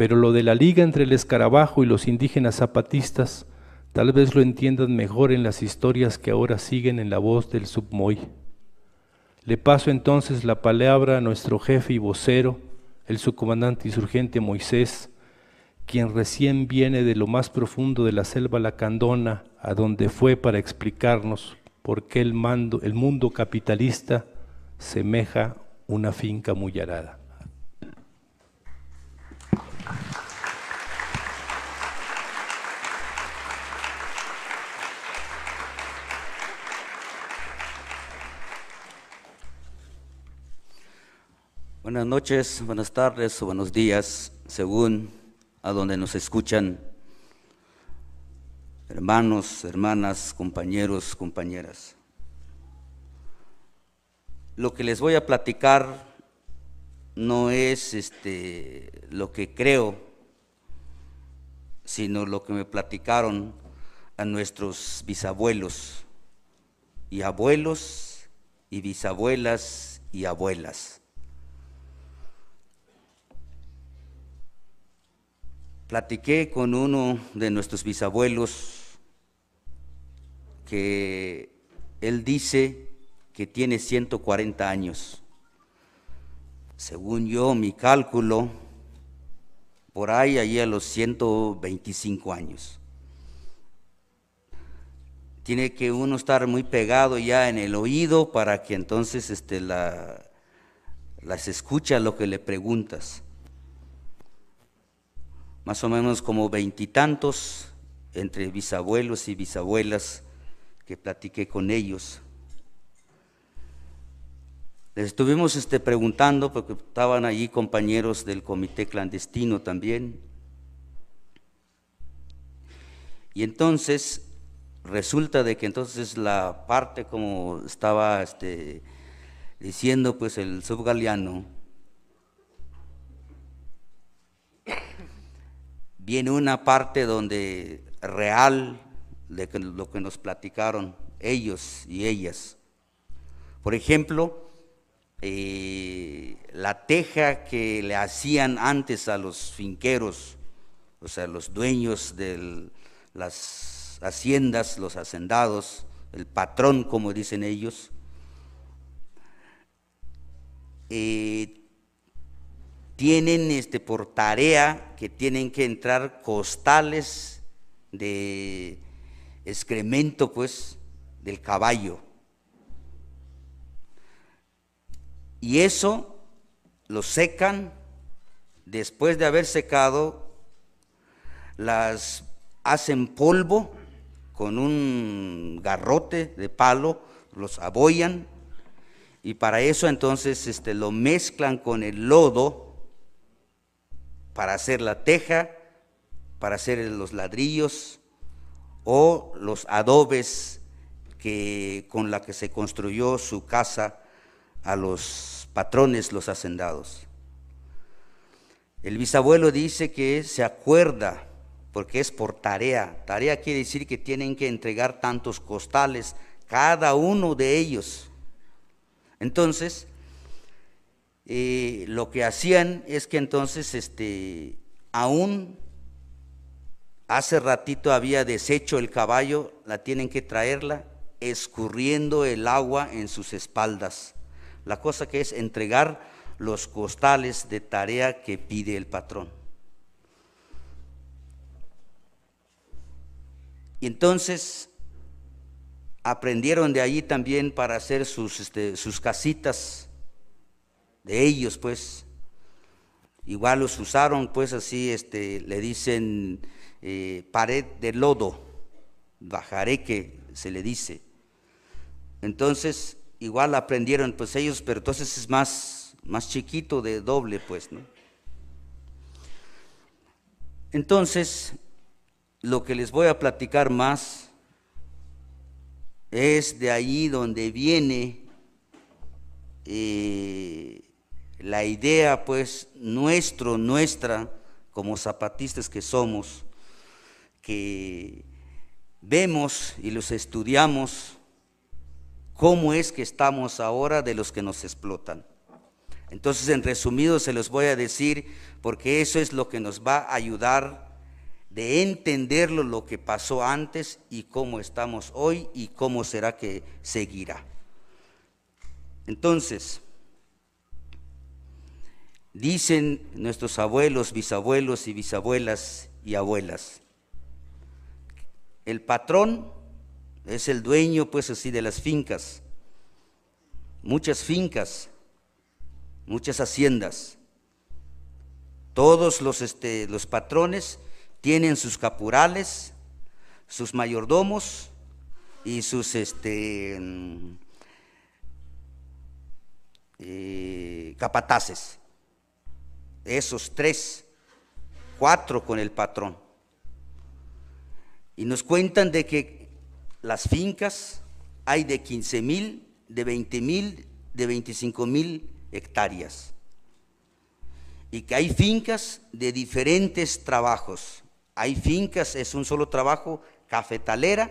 pero lo de la liga entre el escarabajo y los indígenas zapatistas tal vez lo entiendan mejor en las historias que ahora siguen en la voz del Submoy. Le paso entonces la palabra a nuestro jefe y vocero, el subcomandante insurgente Moisés, quien recién viene de lo más profundo de la selva lacandona, a donde fue para explicarnos por qué el mundo capitalista semeja una finca muy arada. Buenas noches, buenas tardes o buenos días, según a donde nos escuchan, hermanos, hermanas, compañeros, compañeras. Lo que les voy a platicar no es lo que creo, sino lo que me platicaron a nuestros bisabuelos y abuelos y bisabuelas y abuelas. Platiqué con uno de nuestros bisabuelos que él dice que tiene 140 años. Según yo, mi cálculo, por ahí a los 125 años. Tiene que uno estar muy pegado ya en el oído para que entonces las escucha lo que le preguntas. Más o menos como 20 y tantos entre bisabuelos y bisabuelas que platiqué con ellos. Les estuvimos preguntando, porque estaban allí compañeros del comité clandestino también. Y entonces, resulta de que entonces la parte, como estaba diciendo pues el subgaleano, viene una parte donde real de lo que nos platicaron ellos y ellas. Por ejemplo, la teja que le hacían antes a los finqueros, o sea, los dueños de las haciendas, los hacendados, el patrón, como dicen ellos, tienen por tarea que tienen que entrar costales de excremento, pues, del caballo. Y eso lo secan, después de haber secado, las hacen polvo con un garrote de palo, los abollan, y para eso entonces lo mezclan con el lodo para hacer la teja, para hacer los ladrillos o los adobes con la que se construyó su casa a los patrones, los hacendados. El bisabuelo dice que se acuerda, porque es por tarea. Tarea quiere decir que tienen que entregar tantos costales, cada uno de ellos. Entonces, lo que hacían es que entonces, aún hace ratito había deshecho el caballo, la tienen que traerla escurriendo el agua en sus espaldas. La cosa que es entregar los costales de tarea que pide el patrón. Y entonces aprendieron de allí también para hacer sus casitas de ellos, pues. Igual los usaron, pues así, le dicen pared de lodo, bajareque se le dice. Entonces, igual aprendieron, pues ellos, pero entonces es más chiquito, de doble, pues, ¿no? Entonces, lo que les voy a platicar más es de ahí donde viene la idea, pues, nuestra, como zapatistas que somos, que vemos y los estudiamos, cómo es que estamos ahora de los que nos explotan. Entonces, en resumido, se los voy a decir, porque eso es lo que nos va a ayudar de entenderlo, lo que pasó antes y cómo estamos hoy y cómo será que seguirá. Entonces, dicen nuestros abuelos, bisabuelos y bisabuelas y abuelas, el patrón es el dueño, pues así, de las fincas, muchas haciendas. Todos los patrones tienen sus caporales, sus mayordomos y sus capataces. Esos 3, 4 con el patrón. Y nos cuentan de que las fincas hay de 15,000, de 20,000, de 25,000 hectáreas. Y que hay fincas de diferentes trabajos. Hay fincas, es un solo trabajo, cafetalera,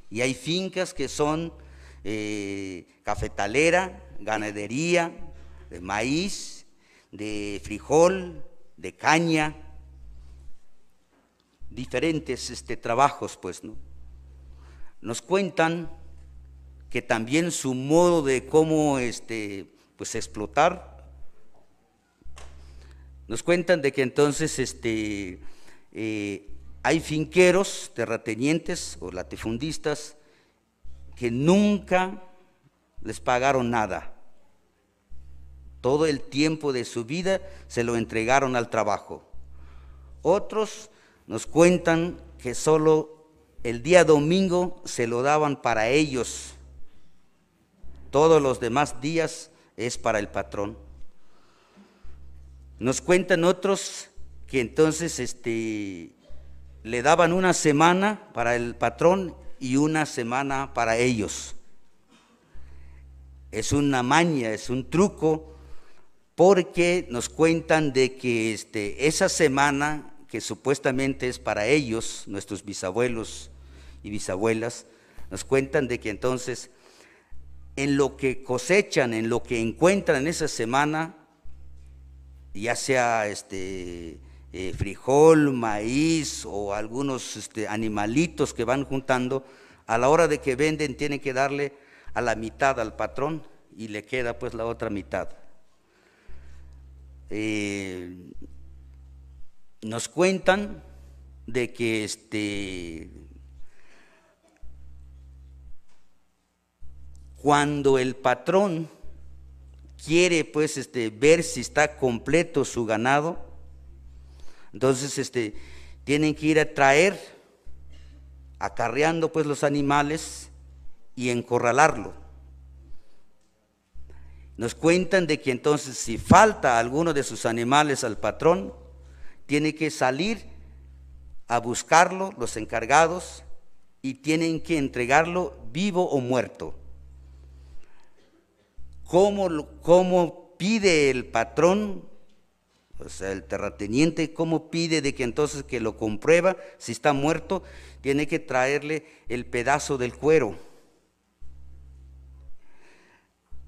y hay fincas que son cafetalera, ganadería, de maíz, de frijol, de caña, diferentes trabajos, pues, ¿no? Nos cuentan que también su modo de cómo pues explotar, nos cuentan de que entonces hay finqueros, terratenientes o latifundistas que nunca les pagaron nada. Todo el tiempo de su vida se lo entregaron al trabajo. Otros nos cuentan que solo el día domingo se lo daban para ellos. Todos los demás días es para el patrón. Nos cuentan otros que entonces le daban una semana para el patrón y una semana para ellos. Es una maña, es un truco, porque nos cuentan de que esa semana que supuestamente es para ellos, nuestros bisabuelos y bisabuelas, nos cuentan de que entonces en lo que cosechan, en lo que encuentran esa semana, ya sea frijol, maíz o algunos animalitos que van juntando, a la hora de que venden tienen que darle a la mitad al patrón y le queda pues la otra mitad. Nos cuentan de que cuando el patrón quiere pues ver si está completo su ganado, entonces tienen que ir a traer, acarreando pues los animales y encorralarlo. Nos cuentan de que entonces si falta alguno de sus animales al patrón, tiene que salir a buscarlo los encargados y tienen que entregarlo vivo o muerto. ¿Cómo pide el patrón, o sea, el terrateniente, cómo pide de que entonces que lo comprueba si está muerto? Tiene que traerle el pedazo del cuero,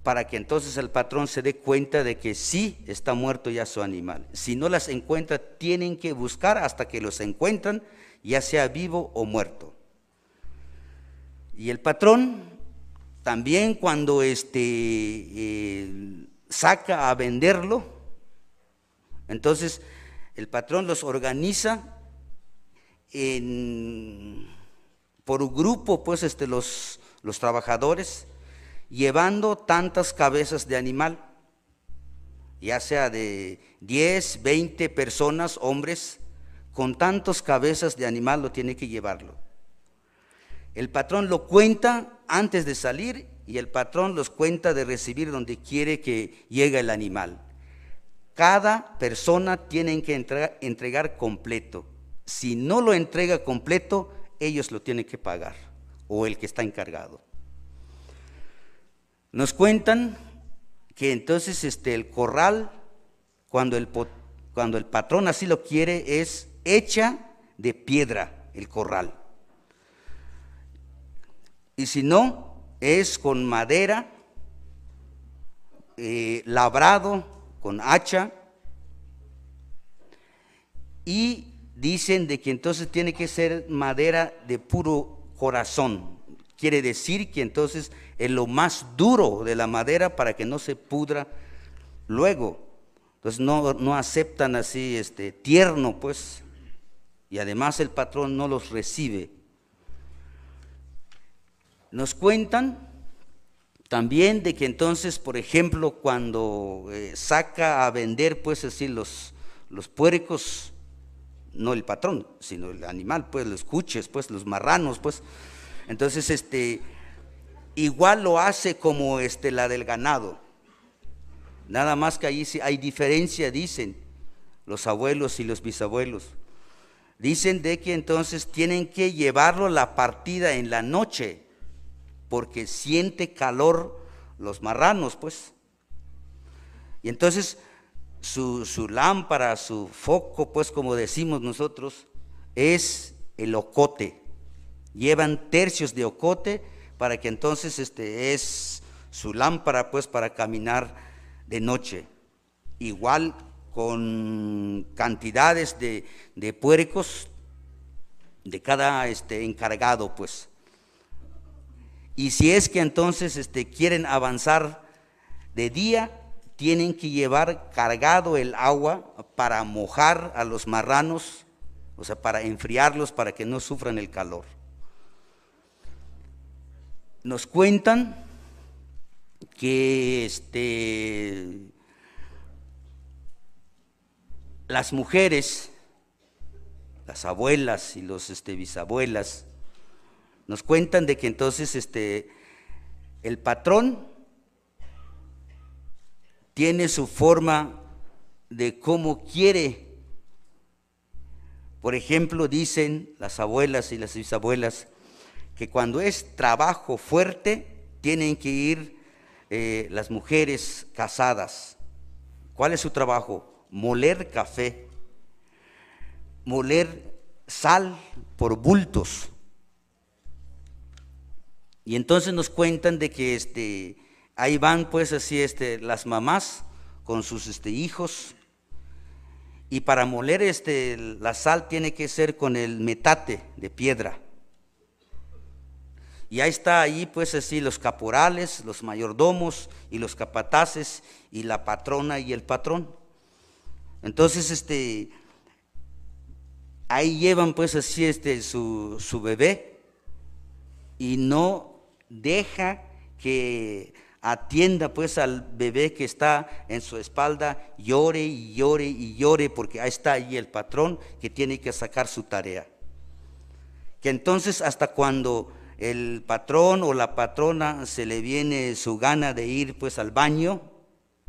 para que entonces el patrón se dé cuenta de que sí está muerto ya su animal. Si no las encuentra, tienen que buscar hasta que los encuentran, ya sea vivo o muerto. Y el patrón también cuando saca a venderlo, entonces el patrón los organiza por un grupo, pues los trabajadores, llevando tantas cabezas de animal, ya sea de 10, 20 personas, hombres, con tantas cabezas de animal lo tiene que llevarlo. El patrón lo cuenta antes de salir y el patrón los cuenta de recibir donde quiere que llegue el animal. Cada persona tiene que entregar completo. Si no lo entrega completo, ellos lo tienen que pagar, o el que está encargado. Nos cuentan que entonces el corral, cuando el patrón así lo quiere, es hecha de piedra el corral. Y si no, es con madera, labrado con hacha, y dicen de que entonces tiene que ser madera de puro corazón. Quiere decir que entonces es lo más duro de la madera para que no se pudra luego. Entonces no aceptan así tierno, pues, y además el patrón no los recibe. Nos cuentan también de que entonces, por ejemplo, cuando saca a vender, pues así los puercos, no el patrón, sino el animal, pues los cuches, pues los marranos, pues, entonces igual lo hace como la del ganado. Nada más que ahí sí hay diferencia, dicen los abuelos y los bisabuelos. Dicen de que entonces tienen que llevarlo la partida en la noche, porque siente calor los marranos, pues. Y entonces su lámpara, su foco, pues como decimos nosotros, es el ocote. Llevan tercios de ocote para que entonces es su lámpara, pues, para caminar de noche. Igual con cantidades de puercos de cada encargado, pues. Y si es que entonces quieren avanzar de día, tienen que llevar cargado el agua para mojar a los marranos, o sea, para enfriarlos, para que no sufran el calor. Nos cuentan que las mujeres, las abuelas y los bisabuelas, nos cuentan de que entonces el patrón tiene su forma de cómo quiere. Por ejemplo, dicen las abuelas y las bisabuelas que cuando es trabajo fuerte tienen que ir las mujeres casadas. ¿Cuál es su trabajo? Moler café, moler sal por bultos. Y entonces nos cuentan de que ahí van pues así las mamás con sus hijos, y para moler la sal tiene que ser con el metate de piedra. Y ahí está ahí pues así los caporales, los mayordomos y los capataces y la patrona y el patrón. Entonces ahí llevan pues así su bebé, y no deja que atienda pues al bebé que está en su espalda, llore y llore y llore, porque ahí está ahí el patrón que tiene que sacar su tarea. Que entonces hasta cuando el patrón o la patrona se le viene su gana de ir pues al baño,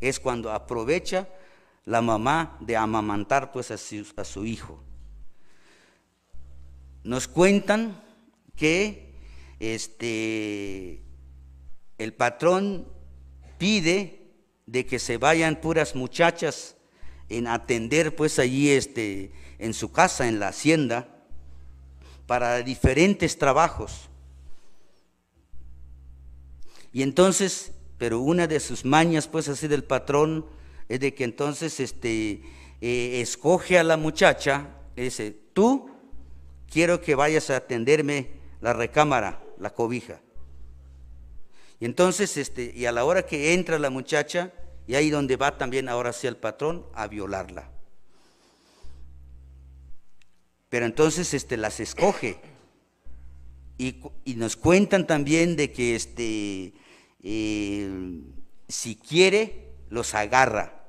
es cuando aprovecha la mamá de amamantar pues a su hijo. Nos cuentan que el patrón pide de que se vayan puras muchachas en atender pues allí en su casa, en la hacienda, para diferentes trabajos. Y entonces, pero una de sus mañas pues así del patrón es de que entonces escoge a la muchacha, le dice: tú quiero que vayas a atenderme la recámara, la cobija. Y entonces, y a la hora que entra la muchacha, y ahí donde va también ahora sí el patrón a violarla. Pero entonces las escoge. Y nos cuentan también de que si quiere, los agarra.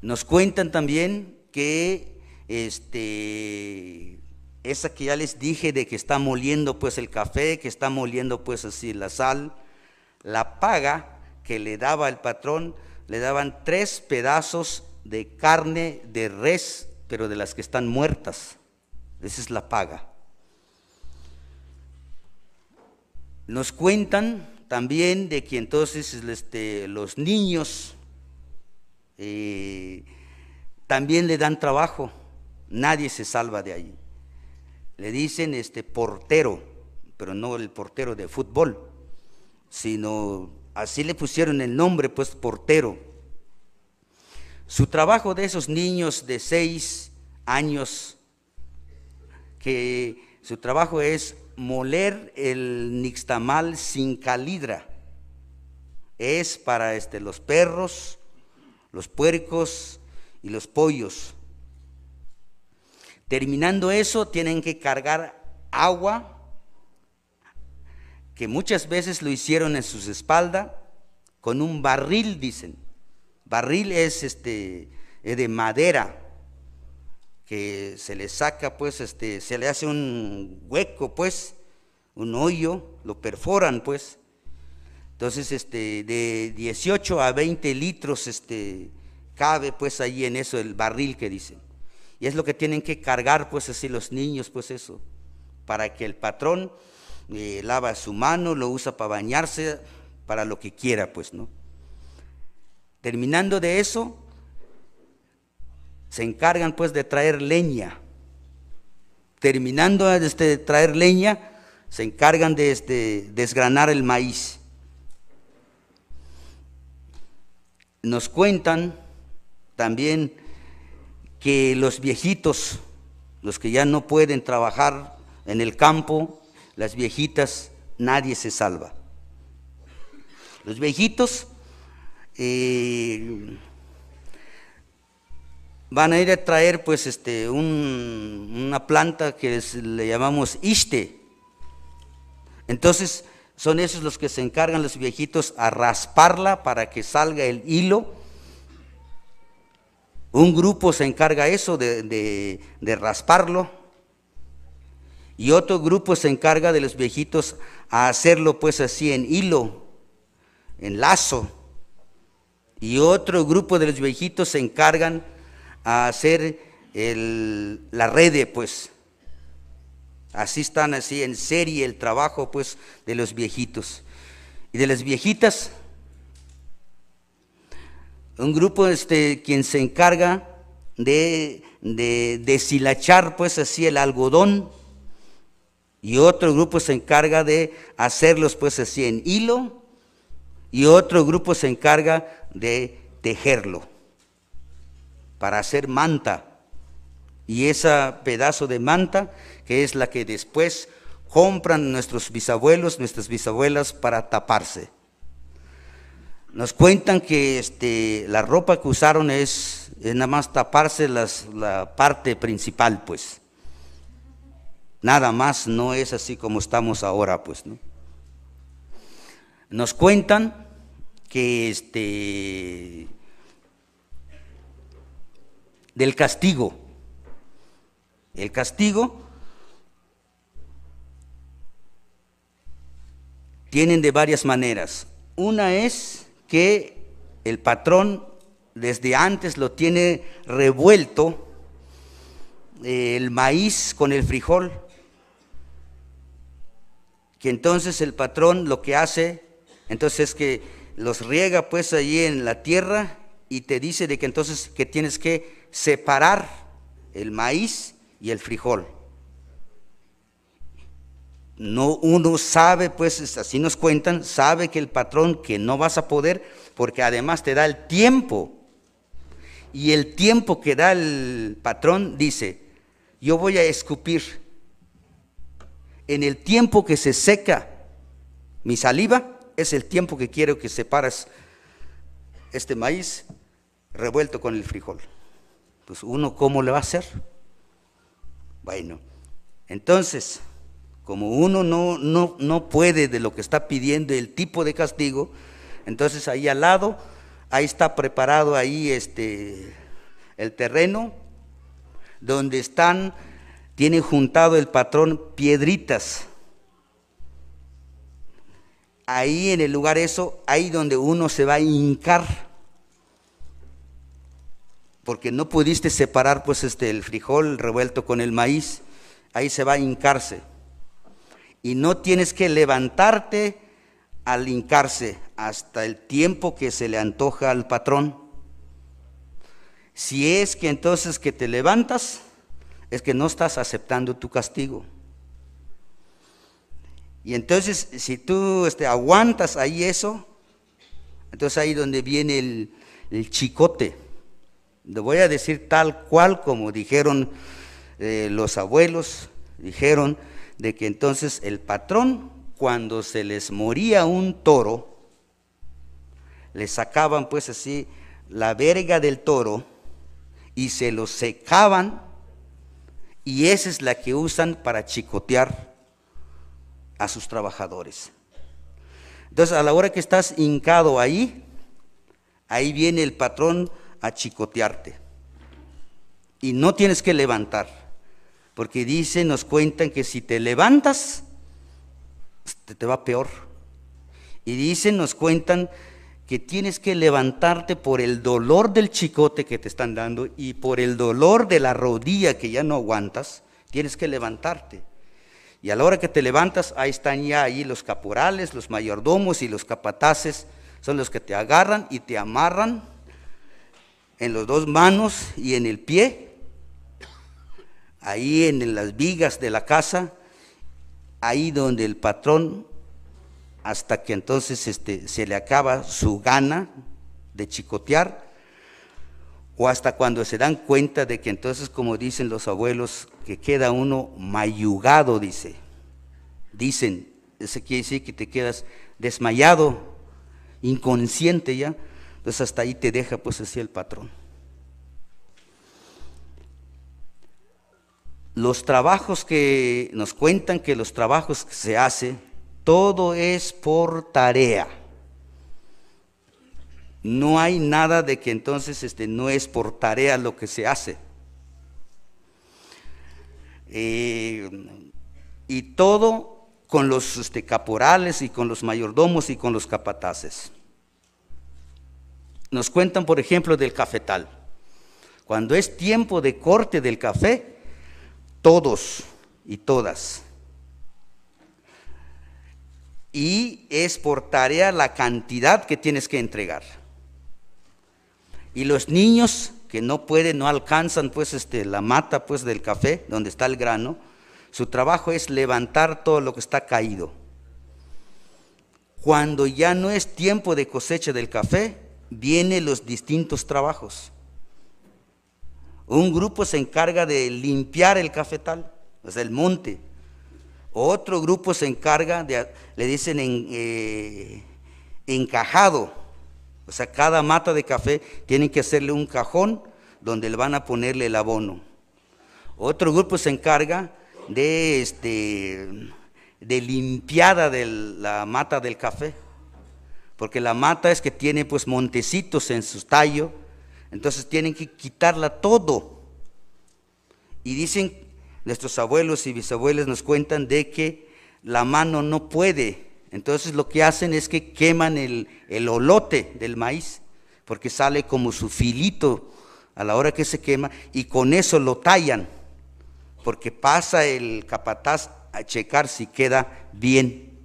Nos cuentan también que esa que ya les dije de que está moliendo pues el café, que está moliendo pues así la sal, la paga que le daba el patrón, le daban 3 pedazos de carne de res, pero de las que están muertas. Esa es la paga. Nos cuentan también de que entonces los niños también le dan trabajo, nadie se salva de ahí. Le dicen portero, pero no el portero de fútbol, sino así le pusieron el nombre, pues portero. Su trabajo de esos niños de 6 años, que su trabajo es moler el nixtamal sin calidra, es para los perros, los puercos y los pollos. Terminando eso, tienen que cargar agua, que muchas veces lo hicieron en sus espaldas, con un barril, dicen. Barril es de madera, que se le saca, pues, se le hace un hueco, pues, un hoyo, lo perforan, pues. Entonces, de 18 a 20 litros, cabe, pues, ahí en eso, el barril que dicen. Y es lo que tienen que cargar, pues, así los niños, pues, eso, para que el patrón lava su mano, lo usa para bañarse, para lo que quiera, pues, ¿no? Terminando de eso, se encargan, pues, de traer leña. Terminando de traer leña, se encargan de desgranar el maíz. Nos cuentan también que los viejitos, los que ya no pueden trabajar en el campo, las viejitas, nadie se salva. Los viejitos van a ir a traer, pues, una planta que le llamamos ixte. Entonces, son esos los que se encargan, los viejitos, a rasparla para que salga el hilo. Un grupo se encarga eso de rasparlo, y otro grupo se encarga de los viejitos a hacerlo, pues, así en hilo, en lazo, y otro grupo de los viejitos se encargan a hacer la rede, pues. Así están, así en serie el trabajo, pues, de los viejitos. Y de las viejitas, un grupo quien se encarga de deshilachar, pues, así el algodón, y otro grupo se encarga de hacerlos, pues, así en hilo, y otro grupo se encarga de tejerlo para hacer manta. Y ese pedazo de manta, que es la que después compran nuestros bisabuelos, nuestras bisabuelas, para taparse. Nos cuentan que la ropa que usaron es nada más taparse la parte principal, pues. Nada más, no es así como estamos ahora, pues, ¿no? Nos cuentan que del castigo. El castigo tienen de varias maneras. Una es que el patrón desde antes lo tiene revuelto, el maíz con el frijol, que entonces el patrón lo que hace, entonces es que los riega, pues, allí en la tierra, y te dice de que entonces que tienes que separar el maíz y el frijol. No, uno sabe, pues, así nos cuentan, sabe que el patrón que no vas a poder, porque además te da el tiempo, y el tiempo que da el patrón dice: yo voy a escupir en el tiempo que se seca mi saliva, es el tiempo que quiero que separes este maíz revuelto con el frijol. Pues uno, ¿cómo le va a hacer? Bueno, entonces, como uno no puede de lo que está pidiendo el tipo de castigo, entonces ahí al lado, ahí está preparado ahí el terreno, donde tiene juntado el patrón piedritas. Ahí en el lugar eso, ahí donde uno se va a hincar, porque no pudiste separar, pues, el frijol revuelto con el maíz, ahí se va a hincarse. Y no tienes que levantarte al hincarse hasta el tiempo que se le antoja al patrón. Si es que entonces que te levantas, es que no estás aceptando tu castigo. Y entonces, si tú aguantas ahí eso, Entonces ahí donde viene el chicote. Le voy a decir tal cual como dijeron los abuelos, dijeron de que entonces el patrón, cuando se les moría un toro, le sacaban pues así la verga del toro y se lo secaban, y esa es la que usan para chicotear a sus trabajadores. Entonces a la hora que estás hincado ahí viene el patrón a chicotearte y no tienes que levantar, porque dicen, nos cuentan que si te levantas te va peor, y dicen, nos cuentan que tienes que levantarte por el dolor del chicote que te están dando y por el dolor de la rodilla que ya no aguantas, tienes que levantarte. Y a la hora que te levantas, ahí están ya ahí los caporales, los mayordomos y los capataces, son los que te agarran y te amarran en las dos manos y en el pie, ahí en las vigas de la casa, ahí donde el patrón, hasta que entonces se le acaba su gana de chicotear, o hasta cuando se dan cuenta de que entonces, como dicen los abuelos, que queda uno mayugado, dicen, eso quiere decir que te quedas desmayado, inconsciente ya, entonces hasta ahí te deja pues así el patrón. Los trabajos que nos cuentan, que los trabajos que se hace, todo es por tarea. No hay nada de que entonces no es por tarea lo que se hace. Y todo con los caporales y con los mayordomos y con los capataces. Nos cuentan, por ejemplo, del cafetal. Cuando es tiempo de corte del café, todos y todas, y es por tarea la cantidad que tienes que entregar. Y los niños que no pueden, no alcanzan pues la mata pues del café, donde está el grano, su trabajo es levantar todo lo que está caído. Cuando ya no es tiempo de cosecha del café, vienen los distintos trabajos. Un grupo se encarga de limpiar el cafetal, o sea, el monte. Otro grupo se encarga de, le dicen encajado, o sea, cada mata de café tienen que hacerle un cajón donde le van a ponerle el abono. Otro grupo se encarga de limpiada de la mata del café, porque la mata es que tiene pues montecitos en su tallo, entonces tienen que quitarla todo. Y dicen, nuestros abuelos y bisabuelos nos cuentan de que la mano no puede, entonces lo que hacen es que queman el olote del maíz, porque sale como su filito a la hora que se quema, y con eso lo tallan, porque pasa el capataz a checar si queda bien,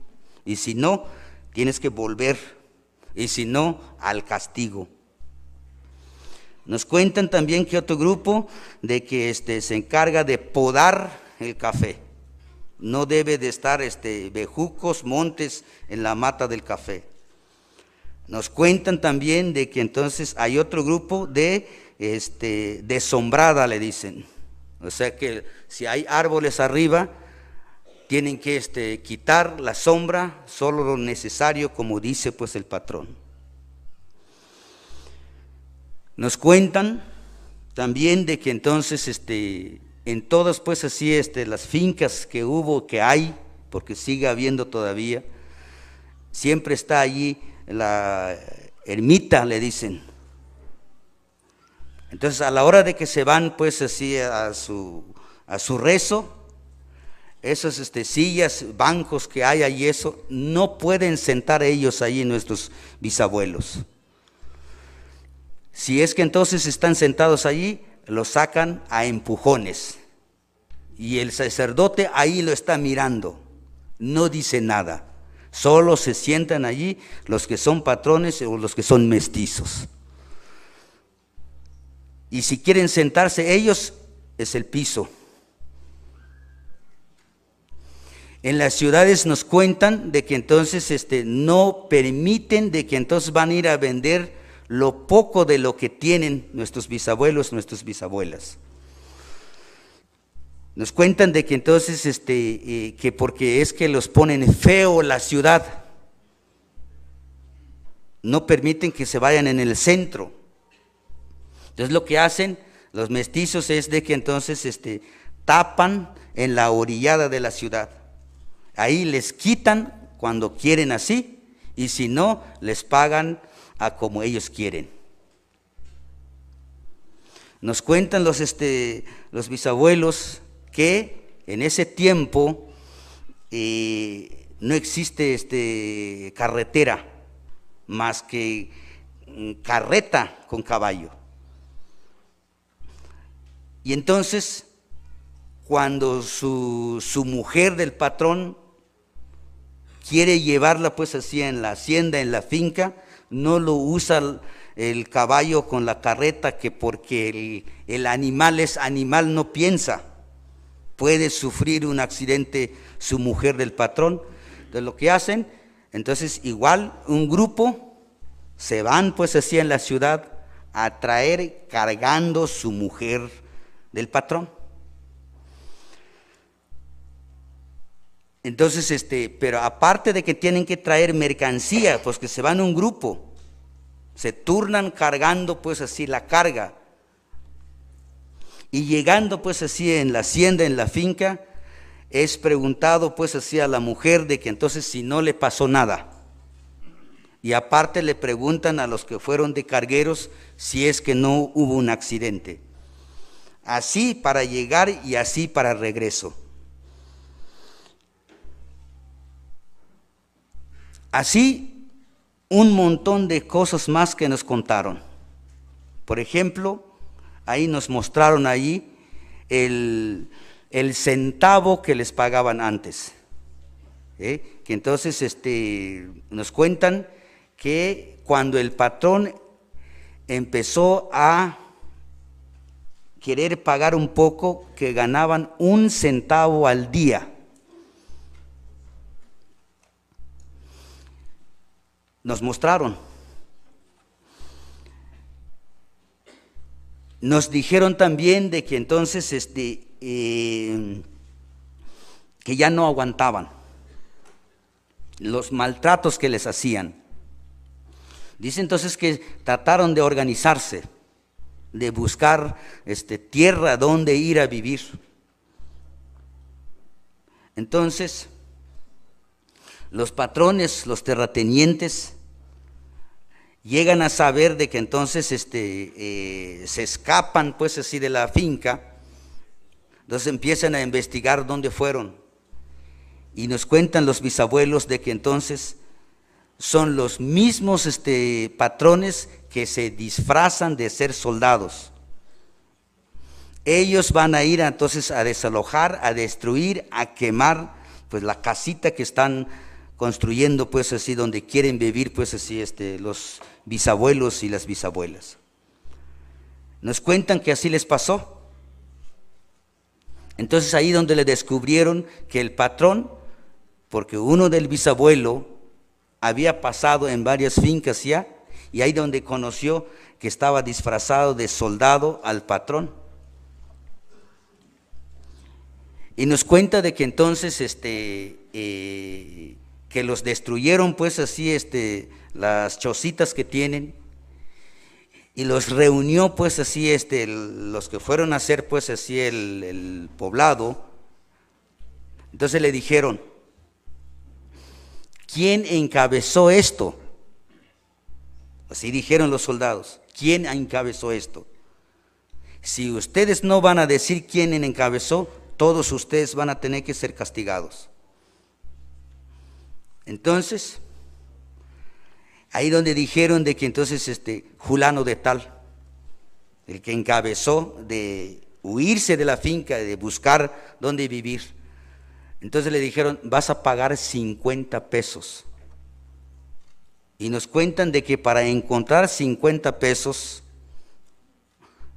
y si no, tienes que volver, y si no, al castigo. Nos cuentan también que otro grupo de que se encarga de podar el café. No debe de estar bejucos, montes en la mata del café. Nos cuentan también de que entonces hay otro grupo de sombrada, le dicen. O sea que si hay árboles arriba, tienen que quitar la sombra, solo lo necesario, como dice pues el patrón. Nos cuentan también de que entonces en todas pues así las fincas que hubo, que hay, porque sigue habiendo todavía, siempre está allí la ermita, le dicen. Entonces a la hora de que se van pues así a su rezo, esas sillas, bancos que hay ahí, eso, no pueden sentar ellos ahí nuestros bisabuelos. Si es que entonces están sentados allí, los sacan a empujones. Y el sacerdote ahí lo está mirando, no dice nada. Solo se sientan allí los que son patrones o los que son mestizos. Y si quieren sentarse ellos, es el piso. En las ciudades nos cuentan de que entonces no permiten de que entonces van a ir a vender lo poco de lo que tienen nuestros bisabuelos, nuestras bisabuelas. Nos cuentan de que entonces que porque es que los ponen feo la ciudad, no permiten que se vayan en el centro. Entonces lo que hacen los mestizos es de que entonces tapan en la orillada de la ciudad. Ahí les quitan cuando quieren así, y si no, les pagan a como ellos quieren. Nos cuentan los bisabuelos que en ese tiempo no existe carretera, más que carreta con caballo. Y entonces, cuando su mujer del patrón quiere llevarla pues así en la hacienda, en la finca, no lo usa el caballo con la carreta, que porque el animal es animal, no piensa, puede sufrir un accidente su mujer del patrón. Entonces lo que hacen, entonces igual un grupo se van pues así en la ciudad a traer cargando su mujer del patrón. Entonces, pero aparte de que tienen que traer mercancía, pues que se van un grupo, se turnan cargando pues así la carga. Y llegando pues así en la hacienda, en la finca, es preguntado pues así a la mujer de que entonces si no le pasó nada. Y aparte le preguntan a los que fueron de cargueros si es que no hubo un accidente. Así para llegar y así para regreso. Así, un montón de cosas más que nos contaron. Por ejemplo, ahí nos mostraron ahí el centavo que les pagaban antes. Que entonces nos cuentan que cuando el patrón empezó a querer pagar un poco, que ganaban 1 centavo al día. Nos mostraron. Nos dijeron también de que entonces que ya no aguantaban los maltratos que les hacían. Dice entonces que trataron de organizarse, de buscar tierra donde ir a vivir. Entonces, los patrones, los terratenientes, llegan a saber de que entonces se escapan pues así de la finca. Entonces empiezan a investigar dónde fueron, y nos cuentan los bisabuelos de que entonces son los mismos patrones que se disfrazan de ser soldados. Ellos van a ir entonces a desalojar, a destruir, a quemar pues la casita que están construyendo pues así, donde quieren vivir pues así los bisabuelos y las bisabuelas. Nos cuentan que así les pasó. Entonces ahí donde le descubrieron que el patrón, porque uno del bisabuelo había pasado en varias fincas ya, y ahí donde conoció que estaba disfrazado de soldado al patrón. Y nos cuenta de que entonces que los destruyeron pues así las chocitas que tienen, y los reunió pues así los que fueron a hacer pues así el poblado. Entonces le dijeron: ¿quién encabezó esto? Así dijeron los soldados: ¿quién encabezó esto? Si ustedes no van a decir quién encabezó, todos ustedes van a tener que ser castigados. Entonces, ahí donde dijeron de que entonces fulano de tal, el que encabezó de huirse de la finca, de buscar dónde vivir, entonces le dijeron: vas a pagar 50 pesos. Y nos cuentan de que para encontrar 50 pesos,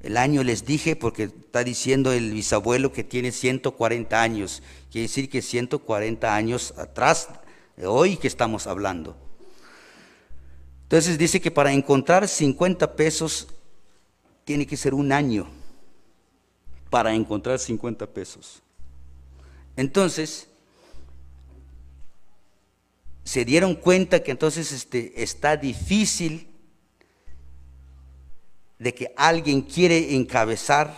El año les dije porque está diciendo el bisabuelo que tiene 140 años. Quiere decir que 140 años atrás, de hoy que estamos hablando. Entonces dice que para encontrar 50 pesos tiene que ser un año para encontrar 50 pesos. Entonces, se dieron cuenta que entonces está difícil de que alguien quiere encabezar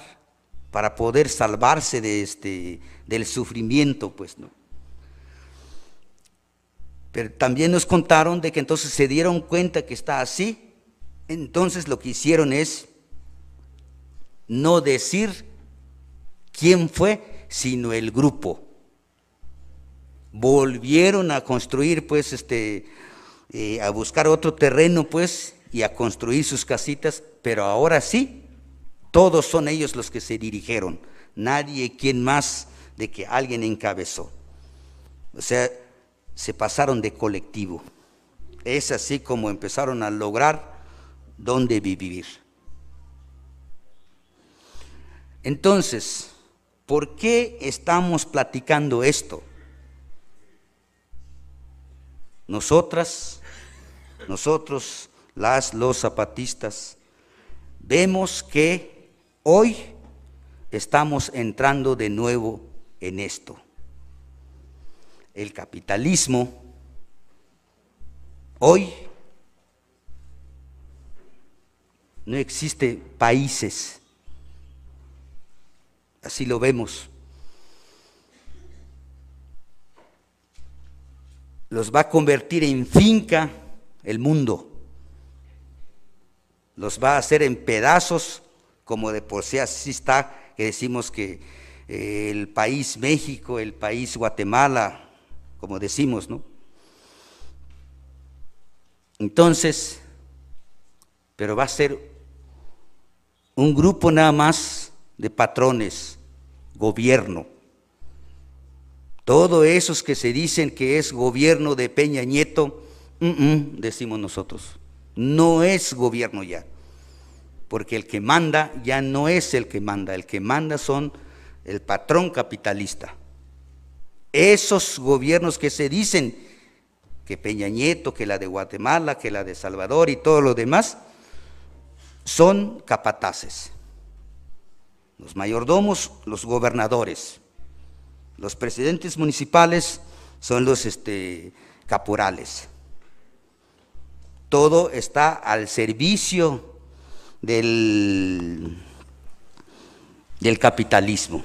para poder salvarse del sufrimiento, pues, ¿no? Pero también nos contaron de que entonces se dieron cuenta que está así, entonces lo que hicieron es no decir quién fue, sino el grupo. Volvieron a construir, pues, a buscar otro terreno, pues, y a construir sus casitas, pero ahora sí, todos son ellos los que se dirigieron, nadie quien más de que alguien encabezó. O sea, se pasaron de colectivo. Es así como empezaron a lograr dónde vivir. Entonces, ¿por qué estamos platicando esto? Nosotros, los zapatistas, vemos que hoy estamos entrando de nuevo en esto. El capitalismo hoy no existe países, así lo vemos. Los va a convertir en finca el mundo. Los va a hacer en pedazos, como de por sí así está, que decimos que el país México, el país Guatemala, como decimos, ¿no? Entonces, pero va a ser un grupo nada más de patrones, gobierno. Todos esos que se dicen que es gobierno de Peña Nieto, decimos nosotros, no es gobierno ya, porque el que manda ya no es el que manda son el patrón capitalista. Esos gobiernos que se dicen, que Peña Nieto, que la de Guatemala, que la de Salvador y todo lo demás, son capataces. Los mayordomos, los gobernadores. Los presidentes municipales son los caporales. Todo está al servicio del capitalismo.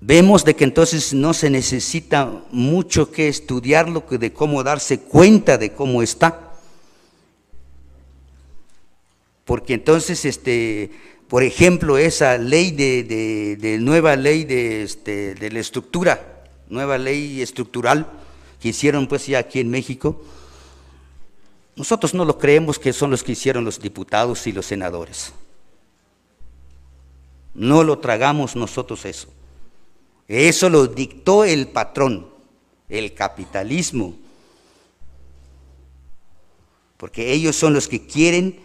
Vemos de que entonces no se necesita mucho que estudiarlo, de cómo darse cuenta de cómo está. Porque entonces, por ejemplo, esa ley nueva ley de la estructura, nueva ley estructural que hicieron pues ya aquí en México, nosotros no lo creemos que son los que hicieron los diputados y los senadores. No lo tragamos nosotros eso. Eso lo dictó el patrón, el capitalismo, porque ellos son los que quieren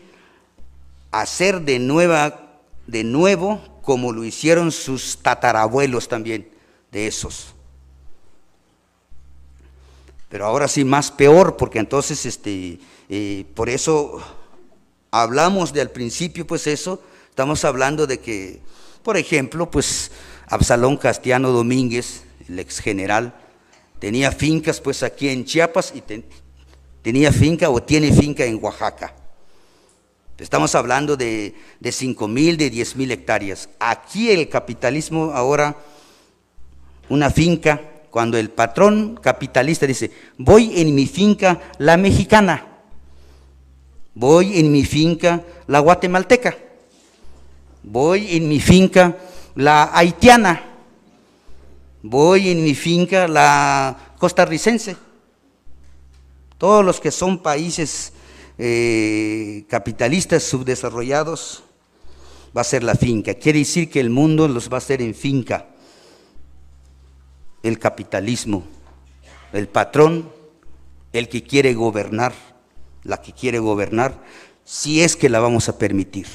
hacer de nuevo como lo hicieron sus tatarabuelos también, de esos. Pero ahora sí más peor, porque entonces por eso hablamos de al principio, pues eso, estamos hablando de que, por ejemplo, pues Absalón Castiano Domínguez, el ex general, tenía fincas pues aquí en Chiapas y tenía finca o tiene finca en Oaxaca. Estamos hablando de 5,000, de 10,000 hectáreas. Aquí el capitalismo ahora, una finca, cuando el patrón capitalista dice, voy en mi finca la mexicana, voy en mi finca la guatemalteca, voy en mi finca la haitiana, voy en mi finca la costarricense. Todos los que son países capitalistas subdesarrollados, va a ser la finca. Quiere decir que el mundo los va a hacer en finca. El capitalismo, el patrón, el que quiere gobernar, la que quiere gobernar, si es que la vamos a permitir.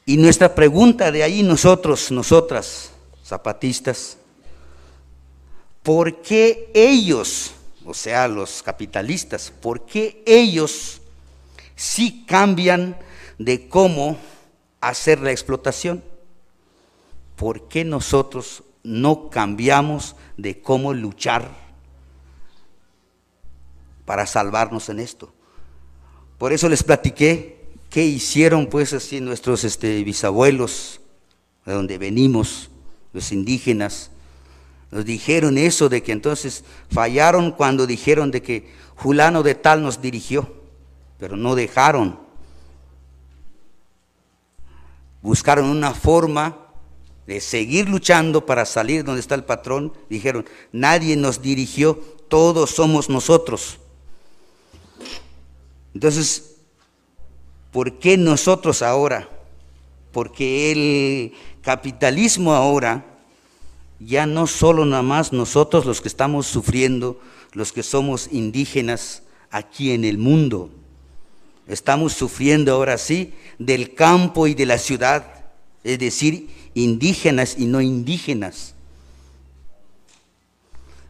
Y nuestra pregunta de ahí nosotras, zapatistas, ¿por qué ellos, o sea, los capitalistas, por qué ellos sí cambian de cómo hacer la explotación? ¿Por qué nosotros no cambiamos de cómo luchar para salvarnos en esto? Por eso les platiqué qué hicieron pues así nuestros bisabuelos, de donde venimos, los indígenas. Nos dijeron eso de que entonces fallaron cuando dijeron de que fulano de tal nos dirigió, pero no dejaron. Buscaron una forma de seguir luchando para salir donde está el patrón. Dijeron, nadie nos dirigió, todos somos nosotros. Entonces, ¿por qué nosotros ahora? Porque el capitalismo ahora, ya no solo nada más nosotros los que estamos sufriendo, los que somos indígenas aquí en el mundo, estamos sufriendo ahora sí del campo y de la ciudad, es decir, indígenas y no indígenas.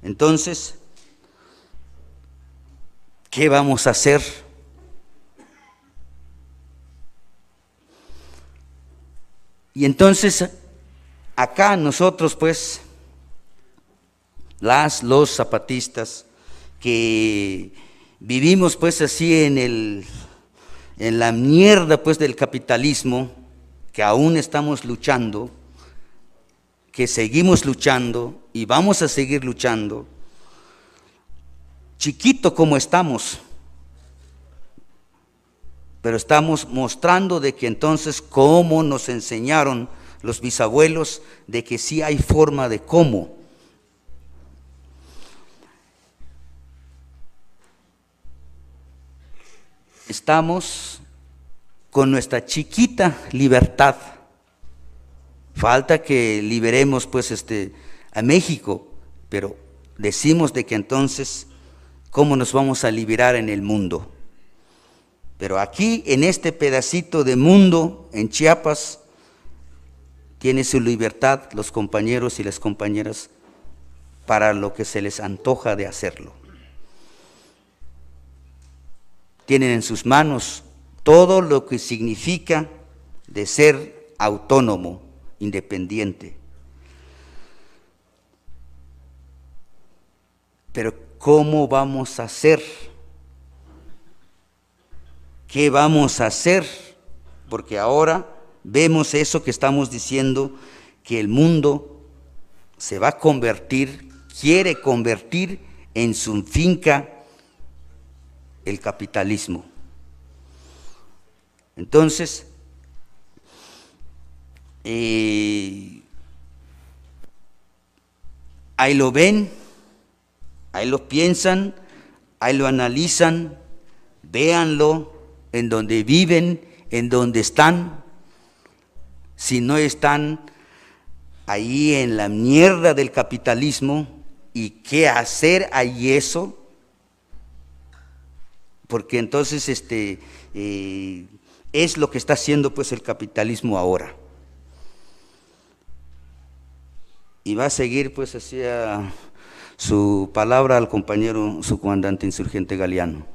Entonces, ¿qué vamos a hacer? Y entonces, acá nosotros pues, los zapatistas, que vivimos pues así en la mierda pues del capitalismo, que aún estamos luchando, que seguimos luchando y vamos a seguir luchando, chiquito como estamos, pero estamos mostrando de que entonces cómo nos enseñaron los bisabuelos, de que sí hay forma de cómo. Estamos con nuestra chiquita libertad. Falta que liberemos pues a México, pero decimos de que entonces cómo nos vamos a liberar en el mundo. Pero aquí en este pedacito de mundo, en Chiapas, tiene su libertad los compañeros y las compañeras para lo que se les antoja de hacerlo. Tienen en sus manos todo lo que significa de ser autónomo, independiente. Pero ¿cómo vamos a hacer? ¿Qué vamos a hacer? Porque ahora vemos eso que estamos diciendo, que el mundo se va a convertir, quiere convertir en su finca el capitalismo. Entonces, ahí lo ven, ahí lo piensan, ahí lo analizan, véanlo en donde viven, en donde están. Si no están ahí en la mierda del capitalismo, ¿y qué hacer ahí eso? Porque entonces es lo que está haciendo pues el capitalismo ahora. Y va a seguir pues hacia su palabra al compañero, su comandante insurgente Galeano.